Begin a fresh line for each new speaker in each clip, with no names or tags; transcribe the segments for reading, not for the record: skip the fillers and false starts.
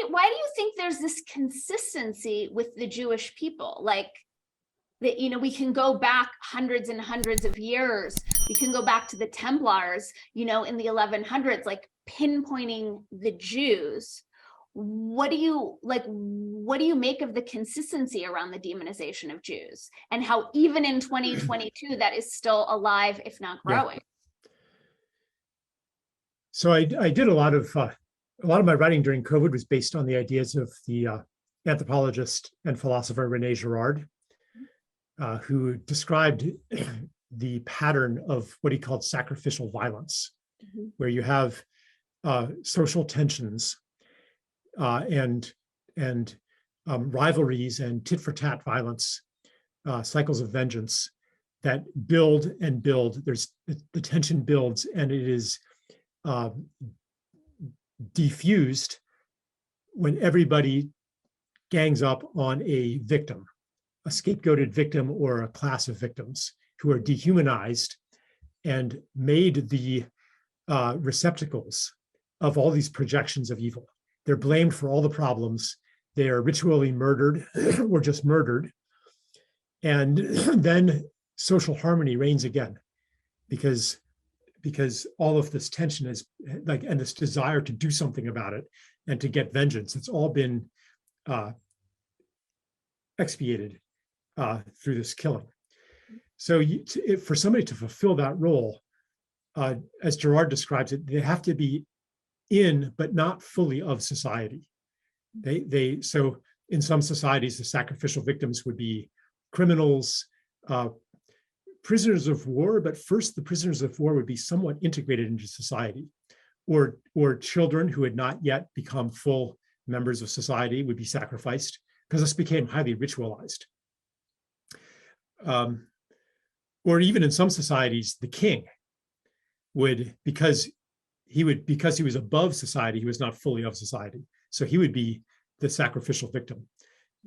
why do you think there's this consistency with the Jewish people? Like that, we can go back hundreds and hundreds of years. We can go back to the Templars, in the 1100s, like pinpointing the Jews. What do you make of the consistency around the demonization of Jews, and how even in 2022 that is still alive, if not growing?
Yeah. So I did a lot of my writing during COVID was based on the ideas of the anthropologist and philosopher René Girard, who described the pattern of what he called sacrificial violence, where you have social tensions and rivalries and tit-for-tat violence, cycles of vengeance that build and build. The tension builds, and it is diffused when everybody gangs up on a victim, a scapegoated victim or a class of victims who are dehumanized and made the receptacles of all these projections of evil. They're blamed for all the problems. They are ritually murdered or just murdered. And then social harmony reigns again because all of this tension is like, and this desire to do something about it and to get vengeance, it's all been expiated through this killing. So for somebody to fulfill that role, as Girard describes it, they have to be in, but not fully of society. So in some societies, the sacrificial victims would be criminals, prisoners of war, but first the prisoners of war would be somewhat integrated into society, or children who had not yet become full members of society would be sacrificed, because this became highly ritualized. Or even in some societies, the king would, because he was above society, he was not fully of society. So he would be the sacrificial victim,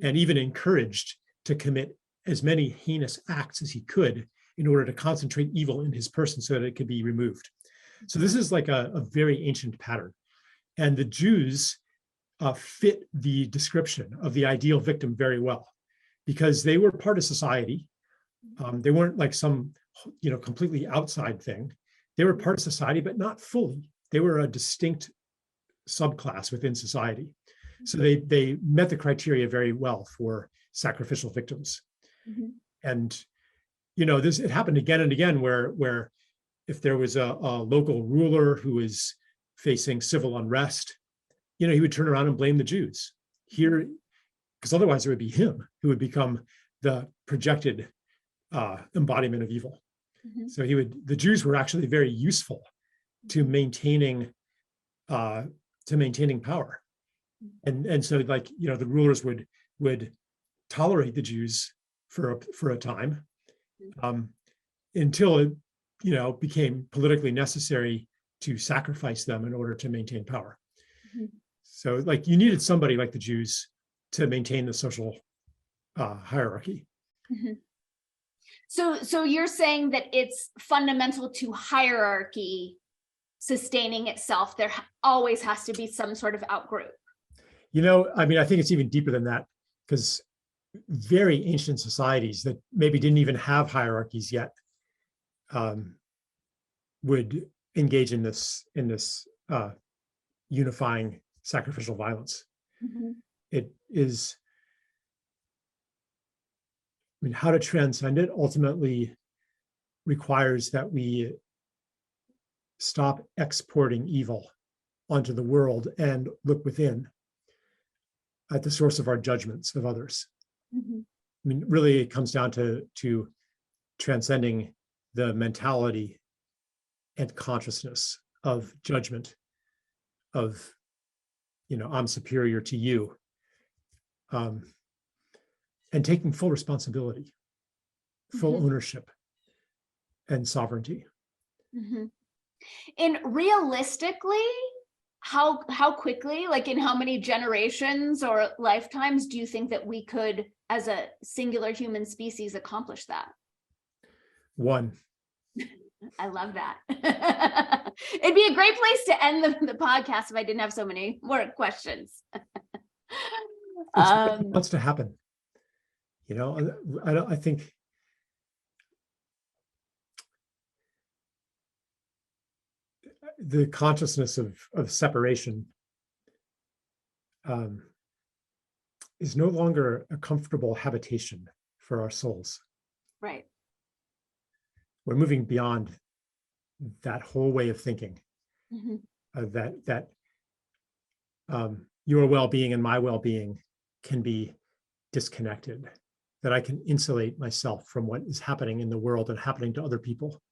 and even encouraged to commit as many heinous acts as he could in order to concentrate evil in his person so that it could be removed. So this is like a very ancient pattern. And the Jews fit the description of the ideal victim very well, because they were part of society. They weren't like some, completely outside thing. They were part of society, but not fully. They were a distinct subclass within society. So they met the criteria very well for sacrificial victims. Mm-hmm. And, it happened again and again where if there was a local ruler who was facing civil unrest, he would turn around and blame the Jews here, because otherwise it would be him who would become the projected embodiment of evil. Mm-hmm. So the Jews were actually very useful to maintaining power. And so the rulers would tolerate the Jews for a time, until it became politically necessary to sacrifice them in order to maintain power. Mm-hmm. So you needed somebody like the Jews to maintain the social hierarchy.
Mm-hmm. So you're saying that it's fundamental to hierarchy sustaining itself. There always has to be some sort of outgroup.
I think it's even deeper than that, because very ancient societies that maybe didn't even have hierarchies yet would engage in this unifying sacrificial violence. Mm-hmm. It is, how to transcend it ultimately requires that we stop exporting evil onto the world and look within at the source of our judgments of others. Mm-hmm. Really, it comes down to transcending the mentality and consciousness of judgment, of, I'm superior to you, and taking full responsibility, full mm-hmm. ownership, and sovereignty.
Mm-hmm. And realistically, how quickly, in how many generations or lifetimes do you think that we could, as a singular human species, accomplish that?
One.
I love that. It'd be a great place to end the podcast if I didn't have so many more questions.
What wants to happen. I think the consciousness of separation is no longer a comfortable habitation for our souls.
Right.
We're moving beyond that whole way of thinking.
Mm-hmm.
That your well-being and my well-being can be disconnected, that I can insulate myself from what is happening in the world and happening to other people.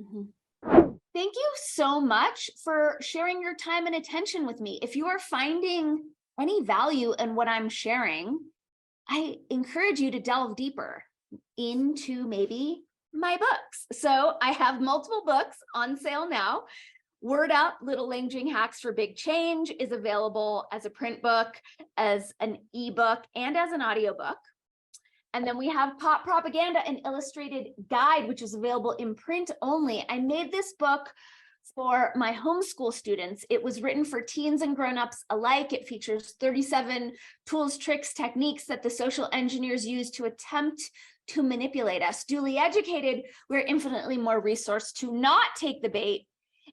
Mm-hmm. Thank you so much for sharing your time and attention with me. If you are finding any value in what I'm sharing, I encourage you to delve deeper into maybe my books. So I have multiple books on sale now. Word Up, Little Languaging Hacks for Big Change is available as a print book, as an ebook, and as an audiobook. And then we have Pop Propaganda, an illustrated guide, which is available in print only. I made this book for my homeschool students. It was written for teens and grown-ups alike. It features 37 tools, tricks, techniques that the social engineers use to attempt to manipulate us. Duly educated, we're infinitely more resourced to not take the bait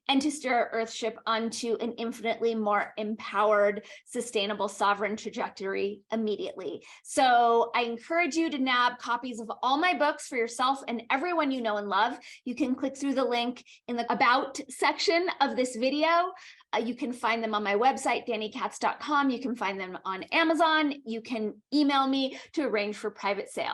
and to steer our Earthship onto an infinitely more empowered, sustainable, sovereign trajectory immediately. So I encourage you to nab copies of all my books for yourself and everyone you know and love. You can click through the link in the About section of this video. You can find them on my website, DannyKatz.com. You can find them on Amazon. You can email me to arrange for private sale.